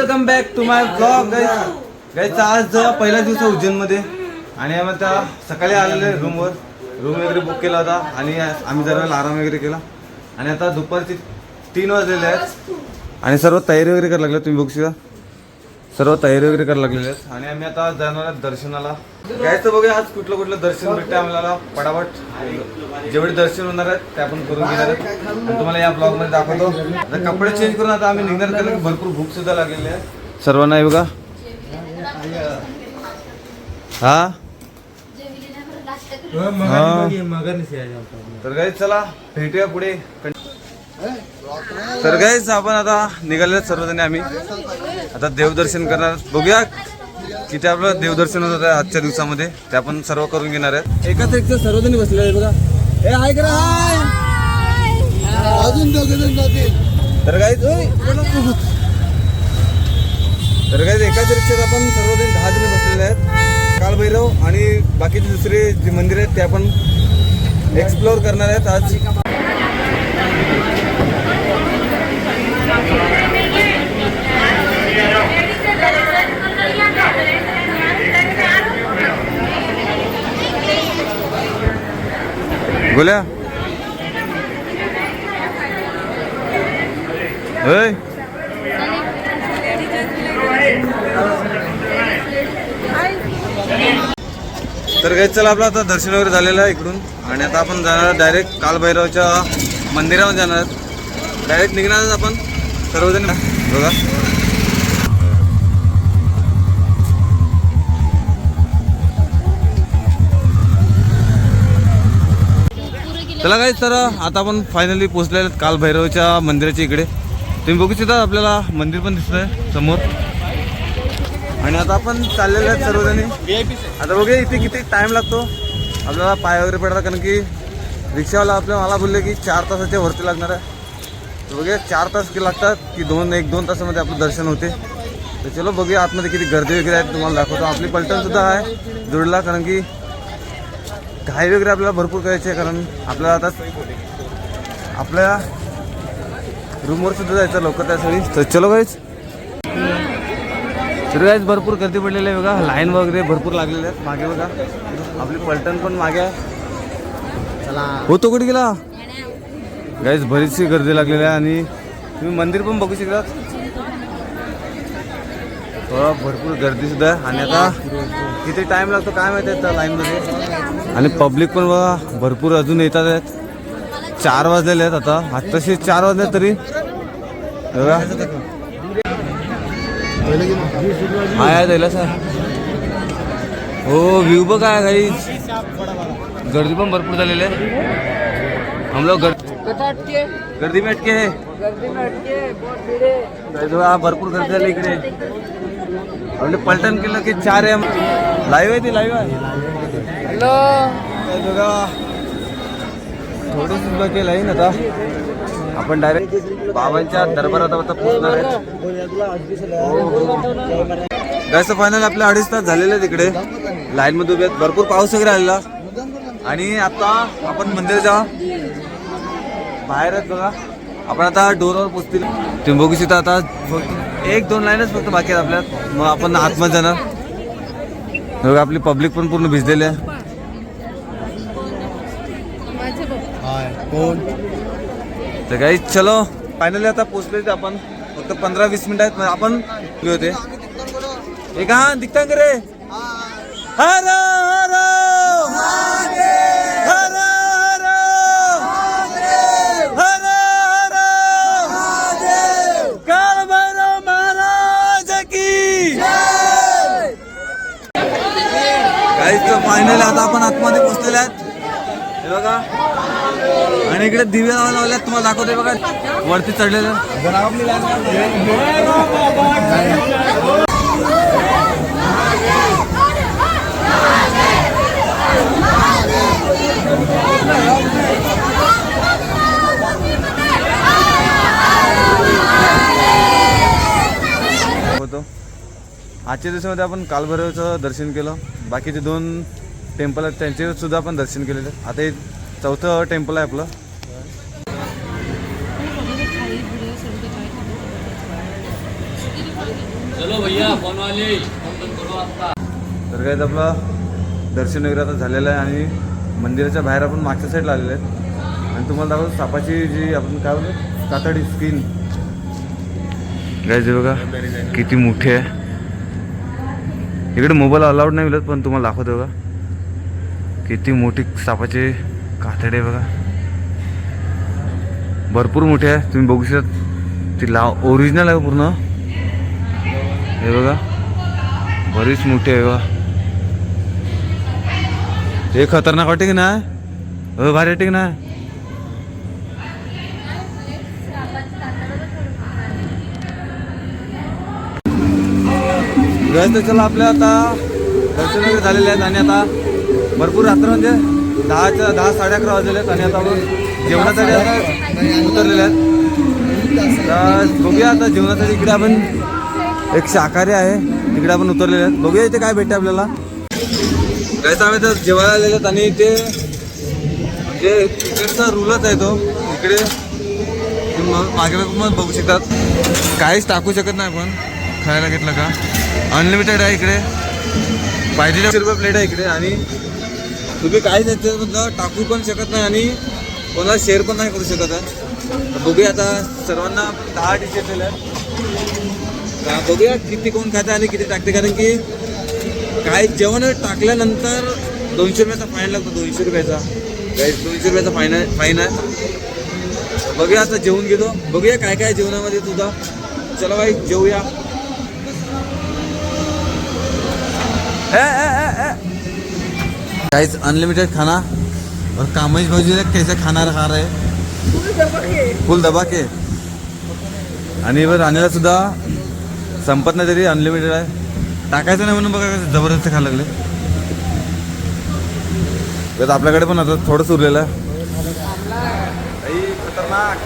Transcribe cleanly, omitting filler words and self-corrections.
Welcome back to my blog guys. आज पहिला दिवस आहे उज्जैनमध्ये आणि आम्ही आता सकाळी आलेले रूम वगैरे बुक केला होता आणि आम्ही जरा आराम वगैरे केला आणि आता दुपारची 3 वाजलेले आहेत आणि सर्व तयारी वगैरे करायला लागले. तुम्ही बघू शकता सर्व तयारी वगैरे करायला लागलेले आहेत आणि आम्ही आता जाणार आहोत दर्शनाला. गायचं बघूया आज कुठलं दर्शन भेटते आम्हाला पटापट. जेवढे दर्शन होणार आहेत ते आपण करून घेणार आहेत आणि तुम्हाला या ब्लॉग मध्ये दाखवतो. आता कपडे चेंज करून आता आम्ही निघणार कारण की भरपूर भूक सुद्धा लागलेली आहे सर्वांना. आहे बघा हा तर गाईज चला भेटूया पुढे. तर गाईज आपण आता निघाले सर्वजण. आम्ही आता देवदर्शन करणार. बघूया किती आपलं देवदर्शन होत आहे आजच्या दिवसामध्ये ते आपण सर्व करून घेणार आहेत. एकाच एक सर्वजण बसले आहे बघा. हे हाय करा हाय. अजून दोघेजण जातील. तर गाईज एकाच रिक्षात आपण सर्वजण 10 जण बसलेले आहेत. कालभैरव आणि बाकीचे दुसरे जे मंदिर आहेत ते आपण एक्सप्लोअर करणार आहेत आज. बोल्या तर गाईज चला आपलं आता दर्शन वगैरे झालेलं आहे इकडून आणि आता आपण जाणार डायरेक्ट कालभैरवच्या मंदिरामध्ये जाणार आहेत. डायरेक्ट निघणार आपण सर्वजण बघा. चला गाईज तर आता आपण फायनली पोहोचलेले आहेत कालभैरवच्या मंदिराच्या इकडे. तुम्ही बघू शकता आपल्याला मंदिर पण दिसत आहे समोर आणि आता आपण चाललेले आहेत सर्वजणी. आता बघूया इथे किती टाइम लागतो आपल्याला पाय वगैरे पडतात कारण की रिक्षावाला मला बोलले की 4 तासाच्या वरती लागणार आहे. तर बघूया 4 तास लागतात की 1-2 तासामध्ये आपलं दर्शन होते. तर चलो बघूया आतमध्ये किती गर्दी वगैरे आहे तुम्हाला दाखवतो. आपली पलटण सुद्धा आहे जोडला कारण की घाई वगैरे आपल्याला भरपूर करायची आहे कारण आपल्याला आता आपल्या रूमवर सुद्धा जायचं लवकर त्यासाठी. तर चलो गाईज. तर गाईज भरपूर गर्दी पडलेली आहे बघा. लाईन वगैरे भरपूर लागलेले आहेत मागे बघा. आपली पलटण पण मागे आहे. होतो कुठे गेला गाईज. बरीचशी गर्दी लागलेली आहे आणि तुम्ही मंदिर पण बघू शकता भरपूर गर्दी सुद्धा आहे. आणि आता किती टाइम लागतो काय माहिती आहे त्या लाईनमध्ये. आणि पब्लिक पण बघा भरपूर अजून येतात आहेत. 4 वाजलेले आहेत आता. आत्ताशी 4 वाजले तरी बघा हाय द्यायला सर. हो व्ह्यू बघा काही गर्दी पण भरपूर झालेली आहे. हम लोग गर्दी में अटके है. भरपूर गर्दी झाली इकडे. म्हणजे पलटण केलं की 4 AM लाईव्ह आहे. ती लाईव्ह आहे. हॅलो बघा थोडीशी बाकी लाईन. आता आपण डायरेक्ट बाबांच्या दरबारात आता पोहोचणार आहेत. गाईस फायनल आपले 2.5 तास झालेले आहेत इकडे लाईन मध्ये उभे आहेत. भरपूर पाऊस वगैरे आलेला आणि आता आपण मंदिराच्या बाहेर आहेत बघा. आपण आता डोरवर पोहोचतील. तुम्ही बघू शकता आता फक्त 1-2 लाईनच फक्त बाकी आहेत आपल्यात. मग आपण आतमध्ये जाणार. बघा आपली पब्लिक पण पूर्ण भिजलेली आहे. तर गाईस चलो फायनली आता पोहोचले आपण. फक्त 15-20 मिनिट आहेत आपण होते. एक हा दिखता रे. हर हर हर हर हर कालभैरव महाराज की जय. गाईस फायनली आता आपण आतमध्ये पोहोचलेले आहेत हे बघा. आणि इकडे दिवे लावल्यात तुम्हाला दाखवते बघा वरती चढलेलं. आजच्या दिवसामध्ये आपण कालभैरवचं दर्शन केलं. बाकीचे 2 टेम्पल आहेत त्यांचे सुद्धा आपण दर्शन केलेलं. आता हे 4थं टेम्पल आहे आपलं. चलो भैया फोन वाले फोन बंद करो आता. तर काय आपला दर्शन वगैरे आता झालेलं आहे आणि मंदिराच्या बाहेर आपण मागच्या साईडला आलेले आहेत आणि तुम्हाला दाखवतो सापाची जी आपण काय बोलतो कातडी स्किन गायचे बघा किती मोठी आहे. इकडे मोबाईल अलाउड नाही मिळत पण तुम्हाला दाखवतो बघा किती मोठी सापाची कातडी आहे बघा. भरपूर मोठी आहे तुम्ही बघू शकता. ती ओरिजिनल आहे पूर्ण. हे बघा बरीच मोठी आहे बघा. हे खतरनाक वाटते की नाही? हो भारी वाटते की नाही? तर चला आपल्या आता दर्शन वगैरे झालेले आहेत आणि आता भरपूर रात्र म्हणजे 10 साडे 11 वाजलेले आहेत आणि आता आपण जेवणासाठी आता उतरलेले आहेत. तर बघूया आता जेवणासाठी इकडे आपण एक शाकाहारी आहे तिकडे आपण उतरलेले आहेत. बघूया इथे काय भेटते आपल्याला. काहीच आम्ही तर जेवायला आलेले आहेत आणि ते म्हणजे तिकडचा रूलच आहे तो. इकडे मागे पण बघू शकतात काहीच टाकू शकत नाही आपण खायला घेतलं का. अनलिमिटेड आहे इकडे. पाहिजे 100 रुपये प्लेट आहे इकडे आणि तुम्ही काहीच त्याच्यामधलं टाकू पण शकत नाही आणि कोणाला शेअर पण नाही करू शकत आहे. तर बघूया आता सर्वांना 10 डिश येतलेल्या आहेत. बघूया किती कोण खाते आणि किती टाकते कारण की काही जेवण टाकल्यानंतर 200 रुपयाचा फाईन लागतो. 200 रुपयाचा 200 रुपयाचा फाईन आहे. बघूया आता जेवून घेतो. बघूया काय काय जेवणामध्ये तुझा. चला भाई जेवूया. गाइस अनलिमिटेड खाना और कामेश भाजी कैसे खाना खा रहे फुल दबा के आणि वर राणीला सुद्धा संपत नाही तरी अनलिमिटेड आहे. टाकायचं नाही म्हणून बघा कसं जबरदस्त खायला लागले. तर आपल्याकडे पण आता थोडंच उरलेलं आहे. खतरनाक